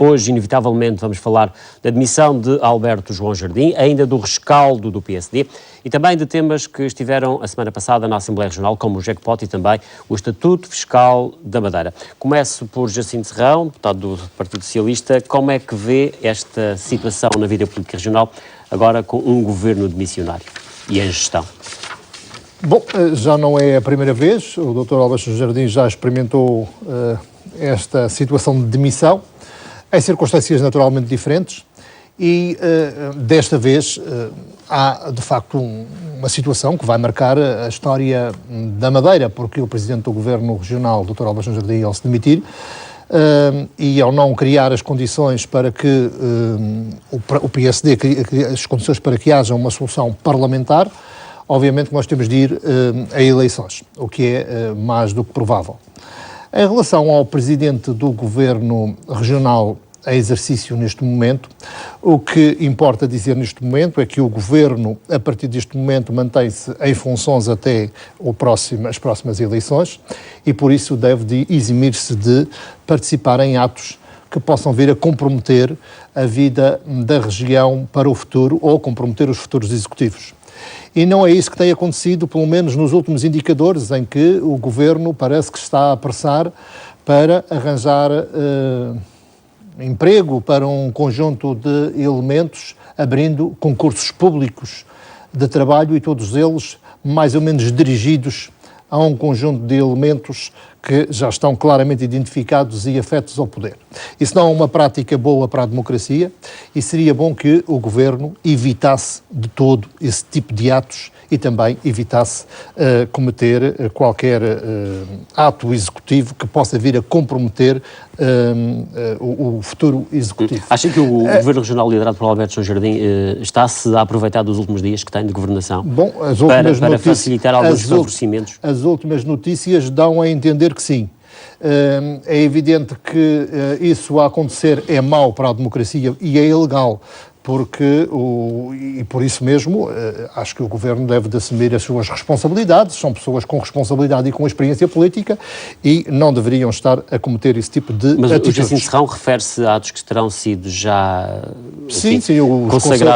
Hoje, inevitavelmente, vamos falar da demissão de Alberto João Jardim, ainda do rescaldo do PSD e também de temas que estiveram a semana passada na Assembleia Regional, como o jackpot e também o Estatuto Fiscal da Madeira. Começo por Jacinto Serrão, deputado do Partido Socialista. Como é que vê esta situação na vida política regional, agora com um governo demissionário e em gestão? Bom, já não é a primeira vez. O Dr. Alberto João Jardim já experimentou esta situação de demissão, em circunstâncias naturalmente diferentes, e desta vez há, de facto, uma situação que vai marcar a história da Madeira, porque o Presidente do Governo Regional, Dr. Alberto João Jardim, ao se demitir, e ao não criar as condições para que o PSD, as condições para que haja uma solução parlamentar, obviamente que nós temos de ir a eleições, o que é mais do que provável. Em relação ao Presidente do Governo Regional em exercício neste momento, o que importa dizer neste momento é que o Governo, a partir deste momento, mantém-se em funções até as próximas eleições e, por isso, deve de eximir-se de participar em atos que possam vir a comprometer a vida da região para o futuro ou comprometer os futuros executivos. E não é isso que tem acontecido, pelo menos nos últimos indicadores, em que o Governo parece que está a apressar para arranjar emprego para um conjunto de elementos, abrindo concursos públicos de trabalho e todos eles mais ou menos dirigidos a um conjunto de elementos que já estão claramente identificados e afetos ao poder. Isso não é uma prática boa para a democracia e seria bom que o Governo evitasse de todo esse tipo de atos e também evitasse cometer qualquer ato executivo que possa vir a comprometer o futuro executivo. Acha que o Governo Regional liderado por Alberto João Jardim está-se a aproveitar dos últimos dias que tem de governação para facilitar alguns favorecimentos? As últimas notícias dão a entender que sim. É evidente que isso a acontecer é mau para a democracia e é ilegal, porque, e por isso mesmo, acho que o Governo deve de assumir as suas responsabilidades. São pessoas com responsabilidade e com experiência política e não deveriam estar a cometer esse tipo de atitudes. Mas o Jacinto Serrão refere-se a atos que terão sido já sim, o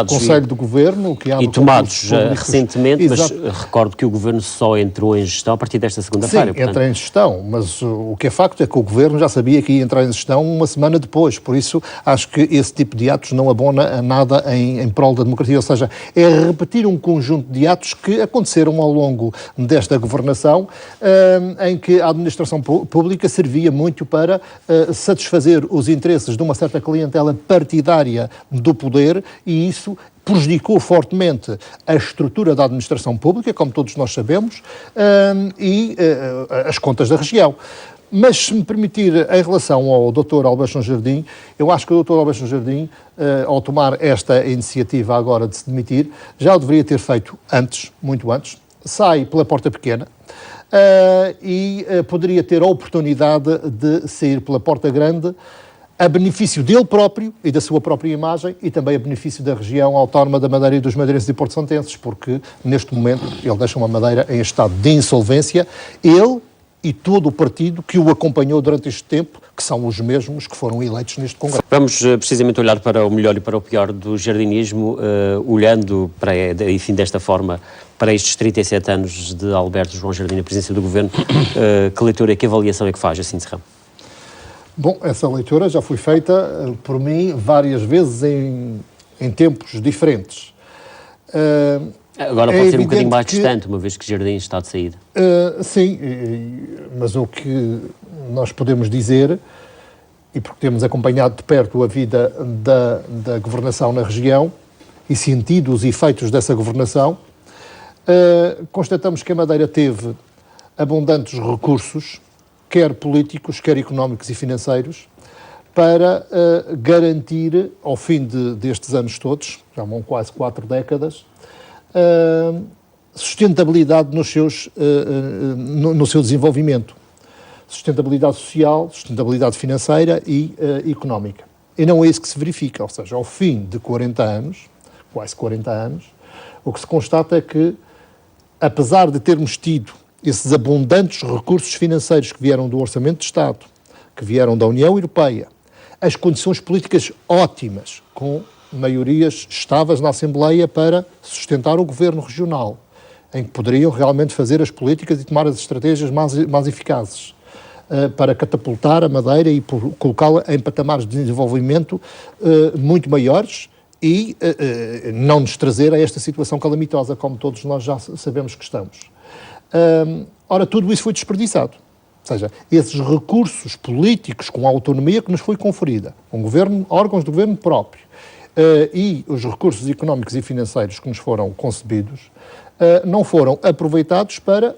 Conselho do Governo que e tomados recentemente, mas recordo que o Governo só entrou em gestão a partir desta segunda-feira. Sim, entra em gestão, mas o que é facto é que o Governo já sabia que ia entrar em gestão uma semana depois, por isso acho que esse tipo de atos não abona a nada em prol da democracia, ou seja, é repetir um conjunto de atos que aconteceram ao longo desta governação, em que a administração pública servia muito para satisfazer os interesses de uma certa clientela partidária do poder e isso prejudicou fortemente a estrutura da administração pública, como todos nós sabemos, e as contas da região. Mas, se me permitir, em relação ao Dr. Alberto João Jardim, eu acho que o Dr. Alberto João Jardim, ao tomar esta iniciativa agora de se demitir, já o deveria ter feito antes, muito antes, sai pela porta pequena e poderia ter a oportunidade de sair pela porta grande a benefício dele próprio e da sua própria imagem e também a benefício da região autónoma da Madeira e dos madeirenses e porto-santenses, porque, neste momento, ele deixa uma Madeira em estado de insolvência, ele e todo o partido que o acompanhou durante este tempo, que são os mesmos que foram eleitos neste Congresso. Vamos precisamente olhar para o melhor e para o pior do jardinismo, olhando enfim, desta forma para estes 37 anos de Alberto João Jardim na presidência do Governo. Que leitura, que avaliação é que faz, Jacinto Serrão? Bom, essa leitura já foi feita por mim várias vezes em tempos diferentes. Agora pode ser um bocadinho mais distante, uma vez que Jardim está de saída. Sim, mas o que nós podemos dizer, e porque temos acompanhado de perto a vida da governação na região e sentido os efeitos dessa governação, constatamos que a Madeira teve abundantes recursos, quer políticos, quer económicos e financeiros, para garantir, ao fim destes anos todos, já vão quase 4 décadas, sustentabilidade no seu desenvolvimento. Sustentabilidade social, sustentabilidade financeira e económica. E não é isso que se verifica, ou seja, ao fim de 40 anos, quase 40 anos, o que se constata é que, apesar de termos tido esses abundantes recursos financeiros que vieram do Orçamento de Estado, que vieram da União Europeia, as condições políticas ótimas, com maiorias estáveis na Assembleia para sustentar o governo regional, em que poderiam realmente fazer as políticas e tomar as estratégias mais eficazes para catapultar a Madeira e colocá-la em patamares de desenvolvimento muito maiores e não nos trazer a esta situação calamitosa, como todos nós já sabemos que estamos. Ora, tudo isso foi desperdiçado. Ou seja, esses recursos políticos com a autonomia que nos foi conferida, com órgãos do governo próprio, e os recursos económicos e financeiros que nos foram concebidos, não foram aproveitados para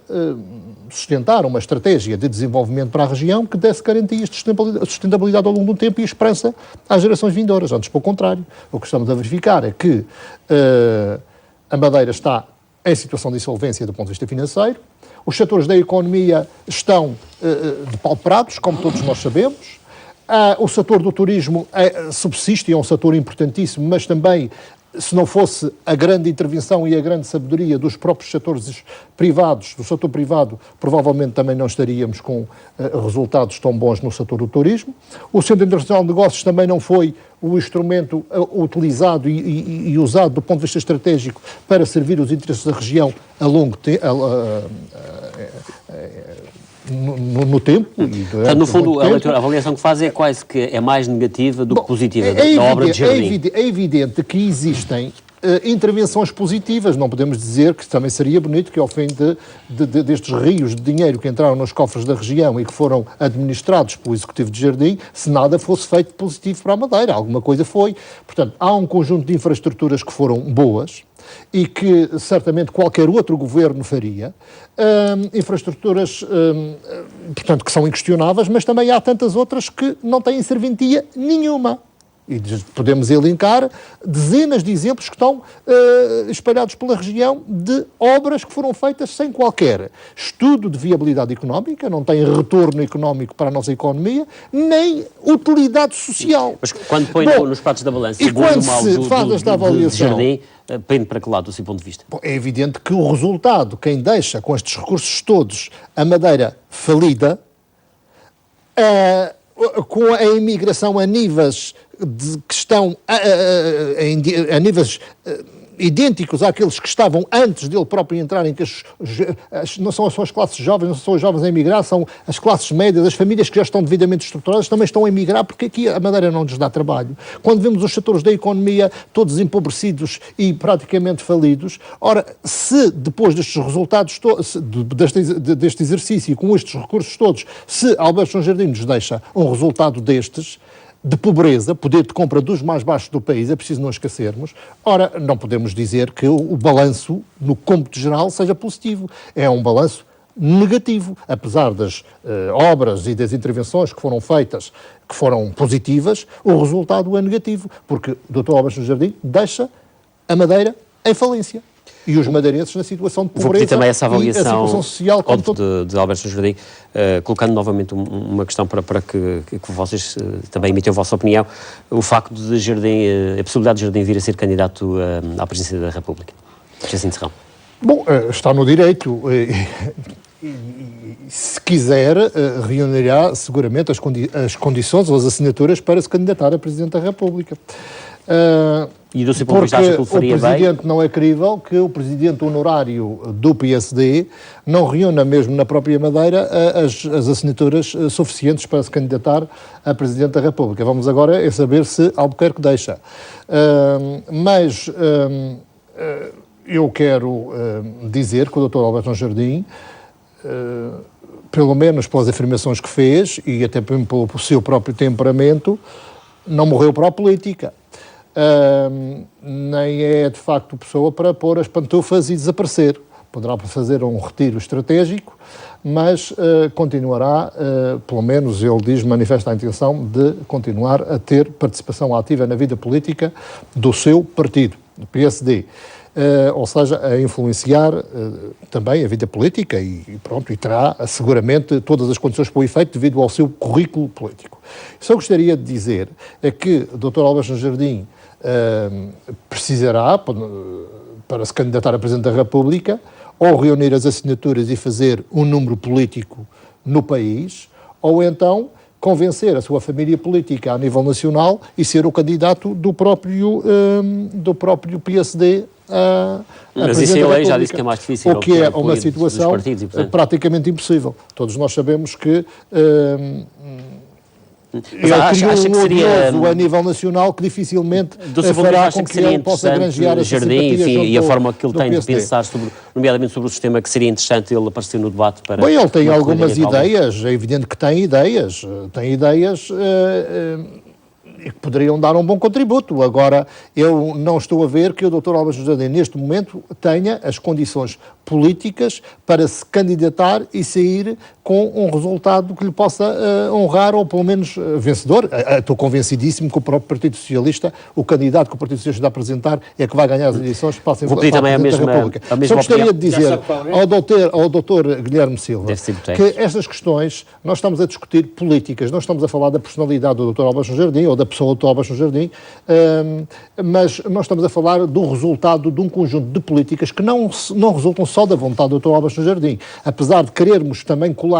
sustentar uma estratégia de desenvolvimento para a região que desse garantias de sustentabilidade ao longo do tempo e esperança às gerações vindouras. Antes, pelo contrário, o que estamos a verificar é que a Madeira está em situação de insolvência do ponto de vista financeiro, os setores da economia estão depauperados, como todos nós sabemos, o setor do turismo subsiste e é um setor importantíssimo, mas também, se não fosse a grande intervenção e a grande sabedoria dos próprios setores privados, do setor privado, provavelmente também não estaríamos com resultados tão bons no setor do turismo. O Centro Internacional de Negócios também não foi o instrumento utilizado e usado do ponto de vista estratégico para servir os interesses da região a longo tempo. No tempo. Portanto, no fundo, a avaliação que faz é quase que é mais negativa do que positiva da obra de Jardim. É evidente que existem intervenções positivas. Não podemos dizer que também seria bonito que ao fim destes rios de dinheiro que entraram nos cofres da região e que foram administrados pelo Executivo de Jardim, se nada fosse feito positivo para a Madeira. Alguma coisa foi. Portanto, há um conjunto de infraestruturas que foram boas e que certamente qualquer outro governo faria, infraestruturas, portanto, que são inquestionáveis, mas também há tantas outras que não têm serventia nenhuma. E podemos elencar dezenas de exemplos que estão espalhados pela região de obras que foram feitas sem qualquer estudo de viabilidade económica, não têm retorno económico para a nossa economia, nem utilidade social. Mas quando põe nos pratos da balança e quando se faz esta avaliação, Jardim, pende para que lado, do seu ponto de vista? Bom, é evidente que o resultado, quem deixa com estes recursos todos a Madeira falida, com a imigração a níveis que estão a níveis idênticos àqueles que estavam antes dele próprio entrar, em que não são só as classes jovens, não são os jovens a emigrar, são as classes médias, as famílias que já estão devidamente estruturadas, também estão a emigrar, porque aqui a Madeira não lhes dá trabalho. Quando vemos os setores da economia todos empobrecidos e praticamente falidos, ora, se depois destes resultados, deste exercício, com estes recursos todos, se Alberto João Jardim nos deixa um resultado destes, de pobreza, poder de compra dos mais baixos do país, é preciso não esquecermos. Ora, não podemos dizer que o balanço, no cômputo geral, seja positivo. É um balanço negativo, apesar das obras e das intervenções que foram feitas, que foram positivas, o resultado é negativo, porque o Dr. Alberto Jardim deixa a Madeira em falência. E os madeirenses na situação de pobreza. Vou pedir também essa avaliação e a situação social de Alberto Jardim, colocando novamente uma questão para que vocês também emitem a vossa opinião. O facto de Jardim, a possibilidade de Jardim vir a ser candidato à presidência da República. Jacinto Serrão. Bom, está no direito. Se quiser, reunirá seguramente as condições ou as assinaturas para se candidatar a Presidente da República. E do seu ponto de vista, acha que o faria bem? O Presidente não é crível que o Presidente honorário do PSD não reúna mesmo na própria Madeira as assinaturas suficientes para se candidatar a Presidente da República. Vamos agora saber se Albuquerque deixa. Mas eu quero dizer que o Dr. Alberto Jardim, pelo menos pelas afirmações que fez e até pelo seu próprio temperamento, não morreu para a política. Nem é de facto pessoa para pôr as pantufas e desaparecer. Poderá fazer um retiro estratégico, mas continuará, pelo menos ele diz, manifesta a intenção de continuar a ter participação ativa na vida política do seu partido, do PSD. Ou seja, a influenciar também a vida política e terá seguramente todas as condições para o efeito devido ao seu currículo político. Só gostaria de dizer é que o Dr. Alberto Jardim precisará, para se candidatar a Presidente da República, ou reunir as assinaturas e fazer um número político no país, ou então convencer a sua família política a nível nacional e ser o candidato do próprio PSD a Mas isso a lei já disse que é mais difícil. O que é uma situação partidos, e, portanto... praticamente impossível. Todos nós sabemos que Mas acha que seria a nível nacional que dificilmente do seu fará com que ele possa granjear essa Jardim, enfim, e a forma que ele tem PSD. de pensar, nomeadamente sobre o sistema, que seria interessante ele aparecer no debate para... Bem, ele tem algumas ideias, é evidente que tem ideias que poderiam dar um bom contributo. Agora, eu não estou a ver que o Dr. Álvaro Jardim, neste momento, tenha as condições políticas para se candidatar e sair com um resultado que lhe possa honrar, ou pelo menos vencedor. Estou convencidíssimo que o próprio Partido Socialista, o candidato que o Partido Socialista vai apresentar, é que vai ganhar as eleições para Vou pedir também a mesma Só gostaria de dizer ao Dr. Guilherme Silva que estas questões, nós estamos a discutir políticas, não estamos a falar da personalidade do Dr. Álvaro Jardim ou da pessoa do Dr. Álvaro Jardim, mas nós estamos a falar do resultado de um conjunto de políticas que não resultam só da vontade do Dr. Álvaro Jardim. Apesar de querermos também colar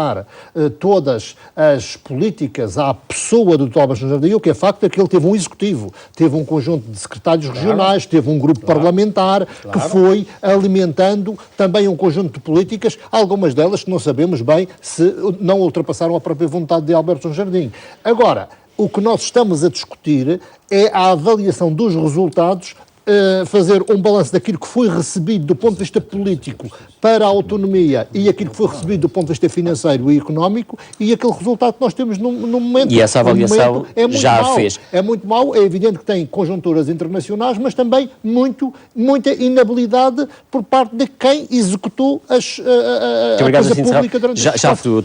todas as políticas à pessoa do Dr. Álvaro Jardim, o que é facto é que ele teve um executivo, teve um conjunto de secretários regionais, teve um grupo parlamentar que foi alimentando também um conjunto de políticas, algumas delas que não sabemos bem se não ultrapassaram a própria vontade de Alberto Jardim. Agora, o que nós estamos a discutir é a avaliação dos resultados, fazer um balanço daquilo que foi recebido do ponto de vista político para a autonomia e aquilo que foi recebido do ponto de vista financeiro e económico e aquele resultado que nós temos no momento. E essa avaliação já a fez. É muito mau, é evidente que tem conjunturas internacionais, mas também muita inabilidade por parte de quem executou a coisa pública durante já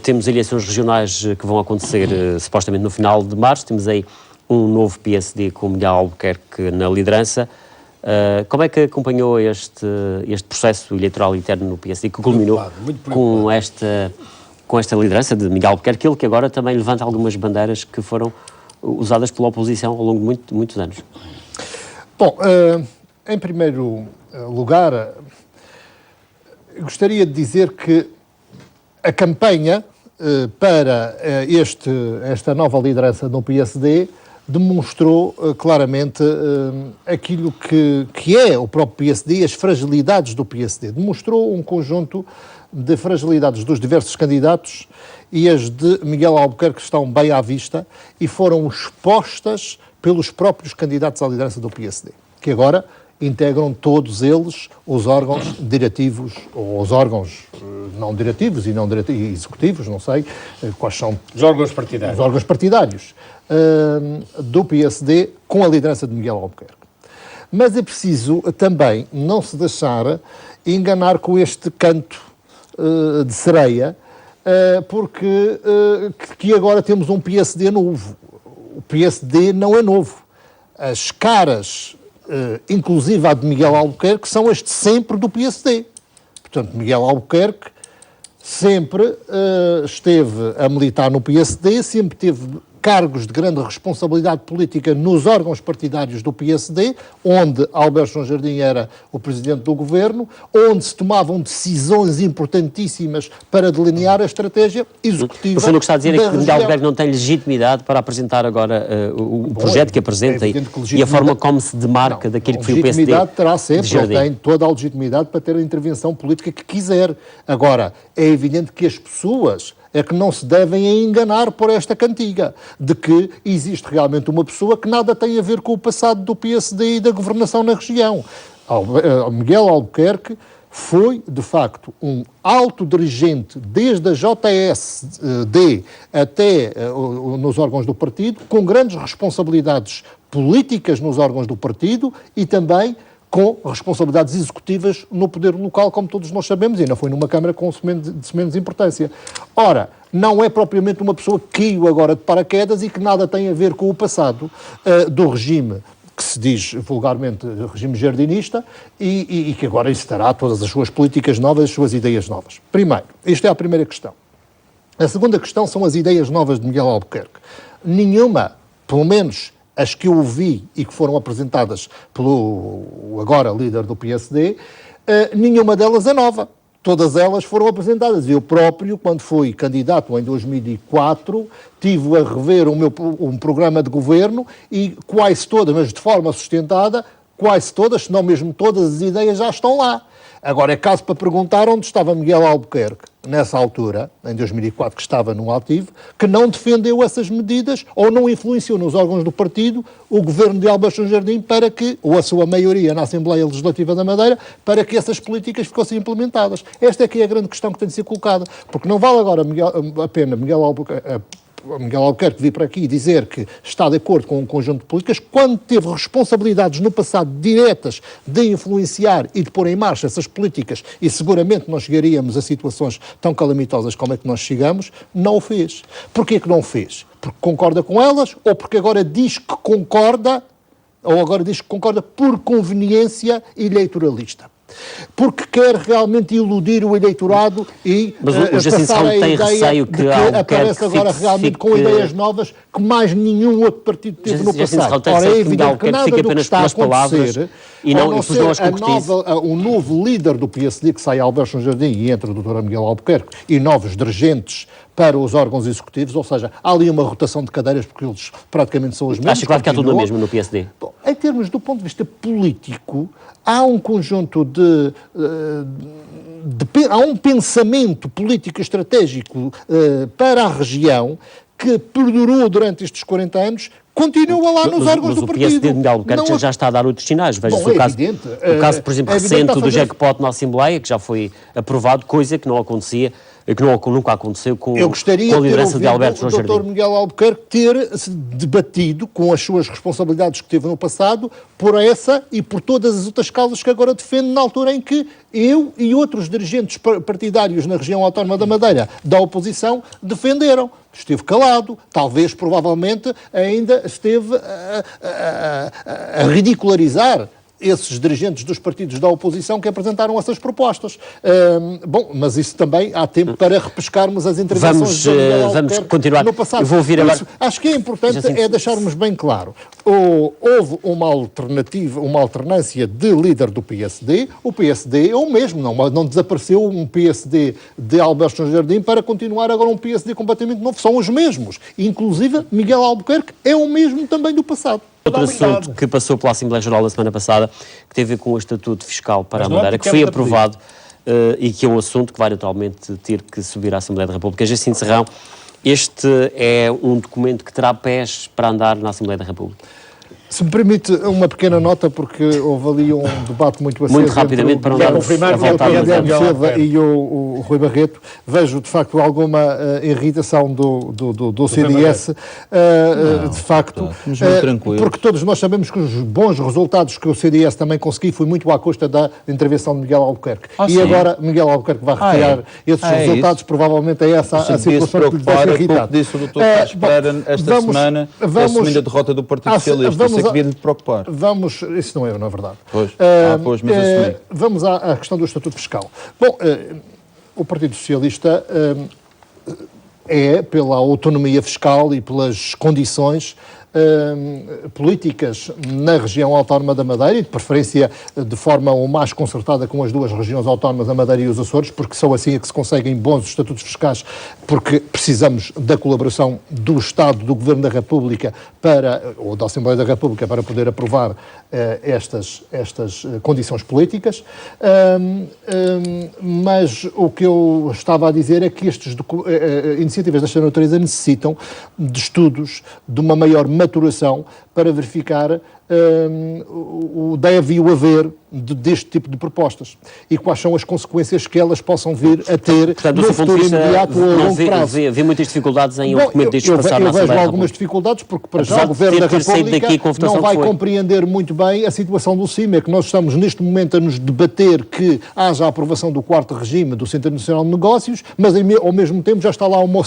temos eleições regionais que vão acontecer supostamente no final de março, temos aí um novo PSD com Miguel Albuquerque na liderança. Como é que acompanhou este processo eleitoral interno no PSD, que culminou com esta liderança de Miguel Albuquerque, ele que agora também levanta algumas bandeiras que foram usadas pela oposição ao longo de muitos anos? Bom, em primeiro lugar, gostaria de dizer que a campanha para esta nova liderança no PSD demonstrou claramente aquilo que é o próprio PSD, as fragilidades do PSD. Demonstrou um conjunto de fragilidades dos diversos candidatos e as de Miguel Albuquerque estão bem à vista e foram expostas pelos próprios candidatos à liderança do PSD, que agora integram todos eles os órgãos diretivos, ou os órgãos não diretivos e executivos, não sei quais são. Os órgãos partidários. Os órgãos partidários do PSD com a liderança de Miguel Albuquerque. Mas é preciso também não se deixar enganar com este canto de sereia, porque que agora temos um PSD novo. O PSD não é novo. As caras, inclusive a de Miguel Albuquerque, são as de sempre do PSD. Portanto, Miguel Albuquerque sempre esteve a militar no PSD, sempre teve cargos de grande responsabilidade política nos órgãos partidários do PSD, onde Alberto João Jardim era o presidente do governo, onde se tomavam decisões importantíssimas para delinear a estratégia executiva. No fundo, o que está a dizer é que Miguel Albuquerque não tem legitimidade para apresentar agora o projeto que apresenta e a forma como se demarca daquilo que foi o PSD. Legitimidade terá sempre, ele tem toda a legitimidade para ter a intervenção política que quiser. Agora, é evidente que as pessoas é que não se devem enganar por esta cantiga, de que existe realmente uma pessoa que nada tem a ver com o passado do PSD e da governação na região. Miguel Albuquerque foi, de facto, um alto dirigente desde a JSD até nos órgãos do partido, com grandes responsabilidades políticas nos órgãos do partido e também com responsabilidades executivas no poder local, como todos nós sabemos, e não foi numa Câmara com menos importância. Ora, não é propriamente uma pessoa que caiu agora de paraquedas e que nada tem a ver com o passado do regime, que se diz vulgarmente regime jardinista, e que agora incitará todas as suas políticas novas, as suas ideias novas. Primeiro, esta é a primeira questão. A segunda questão são as ideias novas de Miguel Albuquerque. Nenhuma, pelo menos as que eu ouvi e que foram apresentadas pelo agora líder do PSD, nenhuma delas é nova. Todas elas foram apresentadas. Eu próprio, quando fui candidato em 2004, tive a rever um programa de governo e quase todas, mas de forma sustentada, quase todas, se não mesmo todas as ideias já estão lá. Agora, é caso para perguntar onde estava Miguel Albuquerque, nessa altura, em 2004, que estava no ativo, que não defendeu essas medidas ou não influenciou nos órgãos do partido o governo de Alberto João Jardim para que, ou a sua maioria na Assembleia Legislativa da Madeira, para que essas políticas fossem implementadas. Esta é que é a grande questão que tem de ser colocada. Porque não vale agora a pena Miguel Albuquerque vir para aqui dizer que está de acordo com um conjunto de políticas, quando teve responsabilidades no passado diretas de influenciar e de pôr em marcha essas políticas, e seguramente não chegaríamos a situações tão calamitosas como é que nós chegamos, não o fez. Porquê que não o fez? Porque concorda com elas, ou porque agora diz que concorda, ou agora diz que concorda por conveniência eleitoralista? Porque quer realmente iludir o eleitorado e passar a ideia receio que aparece agora realmente com ideias novas que mais nenhum outro partido teve no passado. Ora, é evidente que nada do que está a acontecer, o novo líder do PSD que sai, Alberto João Jardim, e entra o Dr. Miguel Albuquerque, e novos dirigentes para os órgãos executivos, ou seja, há ali uma rotação de cadeiras porque eles praticamente são os mesmos. Acho claro que há tudo o mesmo no PSD. Bom, em termos do ponto de vista político, há um conjunto há um pensamento político estratégico para a região que perdurou durante estes 40 anos, continua lá nos órgãos do partido. Mas o PSD de Miguel Albuquerque já está a dar outros sinais. Veja-se o caso, por exemplo, recente do jackpot na Assembleia, que já foi aprovado, coisa que não acontecia, que nunca aconteceu com a liderança de Alberto João Jardim. O Dr. Miguel Albuquerque ter-se debatido com as suas responsabilidades que teve no passado por essa e por todas as outras causas que agora defende, na altura em que eu e outros dirigentes partidários na região autónoma da Madeira da oposição defenderam. Esteve calado, talvez, provavelmente, ainda esteve a ridicularizar esses dirigentes dos partidos da oposição que apresentaram essas propostas. Bom, mas isso também há tempo para repescarmos as intervenções vamos continuar no passado. Eu vou ouvir agora. Acho que é importante deixarmos bem claro. Houve uma alternativa, uma alternância de líder do PSD. O PSD é o mesmo, não desapareceu um PSD de Alberto João Jardim para continuar agora um PSD completamente novo. São os mesmos. Inclusive, Miguel Albuquerque é o mesmo também do passado. Outro assunto que passou pela Assembleia Geral da semana passada, que teve a ver com o Estatuto Fiscal para a Madeira, que foi aprovado e que é um assunto que vai naturalmente ter que subir à Assembleia da República. Jacinto Serrão, este é um documento que terá pés para andar na Assembleia da República. Se me permite uma pequena nota, porque houve ali um debate muito aceso muito rapidamente para não darmos a voltar o Guilherme Silva e o Rui Barreto. Vejo, de facto, alguma irritação do CDS, de facto, porque todos nós sabemos que os bons resultados que o CDS também conseguiu foi muito à custa da intervenção de Miguel Albuquerque. E agora Miguel Albuquerque vai retirar esses resultados, provavelmente é essa a situação que lhe deixa irritado. Disse o Dr. Carlos Pereira esta semana, assumindo a derrota do Partido Socialista. Que de preocupar. Isso não é verdade. Pois, mas assumi. Vamos à questão do Estatuto Fiscal. Bom, o Partido Socialista é pela autonomia fiscal e pelas condições políticas na região autónoma da Madeira, e de preferência de forma o mais concertada com as duas regiões autónomas, a Madeira e os Açores, porque são assim que se conseguem bons estatutos fiscais, porque precisamos da colaboração do Estado, do Governo da República, ou da Assembleia da República, para poder aprovar estas condições políticas. Mas o que eu estava a dizer é que estas iniciativas desta natureza necessitam de estudos, de uma maior maturação para verificar o deve e o haver deste tipo de propostas e quais são as consequências que elas possam vir a ter. Portanto, no futuro imediato ou a longo prazo. Vê muitas dificuldades em um documento destes passar na Assembleia da República. Eu vejo algumas República. dificuldades porque, para já, o Governo da República não vai compreender muito bem a situação do CIMA, que nós estamos neste momento a nos debater que haja a aprovação do 4º regime do Centro Nacional de Negócios, mas ao mesmo tempo já está lá uma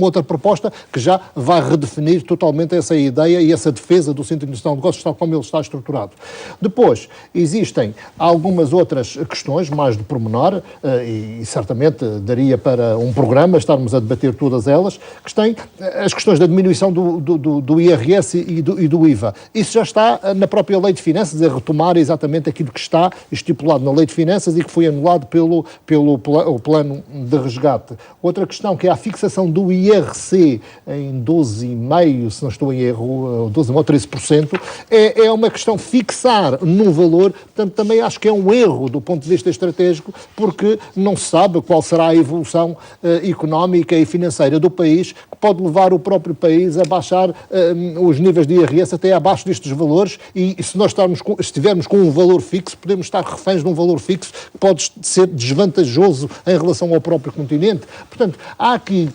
outra proposta que já vai redefinir totalmente essa ideia ideia e essa defesa do Centro Internacional de Negócios tal como ele está estruturado. Depois, existem algumas outras questões, mais de pormenor, e certamente daria para um programa estarmos a debater todas elas, que têm as questões da diminuição do IRS e do IVA. Isso já está na própria Lei de Finanças, a retomar exatamente aquilo que está estipulado na Lei de Finanças e que foi anulado pelo plano de resgate. Outra questão, que é a fixação do IRC em 12,5%, se não estou em erro, 12 ou 13%, é uma questão fixar num valor, portanto também acho que é um erro do ponto de vista estratégico, porque não se sabe qual será a evolução económica e financeira do país, que pode levar o próprio país a baixar os níveis de IRS até abaixo destes valores, e se nós estivermos com um valor fixo, podemos estar reféns de um valor fixo que pode ser desvantajoso em relação ao próprio continente. Portanto, há aqui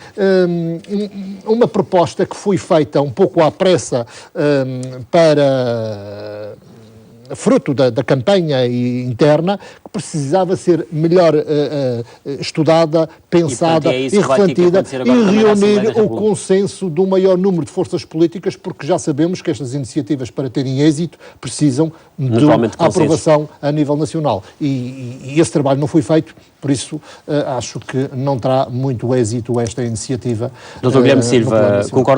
uma proposta que foi feita um pouco à pressa para fruto da campanha interna, que precisava ser melhor estudada, pensada e refletida, e reunir o consenso do maior número de forças políticas, porque já sabemos que estas iniciativas, para terem êxito, precisam de aprovação a nível nacional. E esse trabalho não foi feito, por isso acho que não terá muito êxito esta iniciativa. Dr. Guilherme Silva, concordo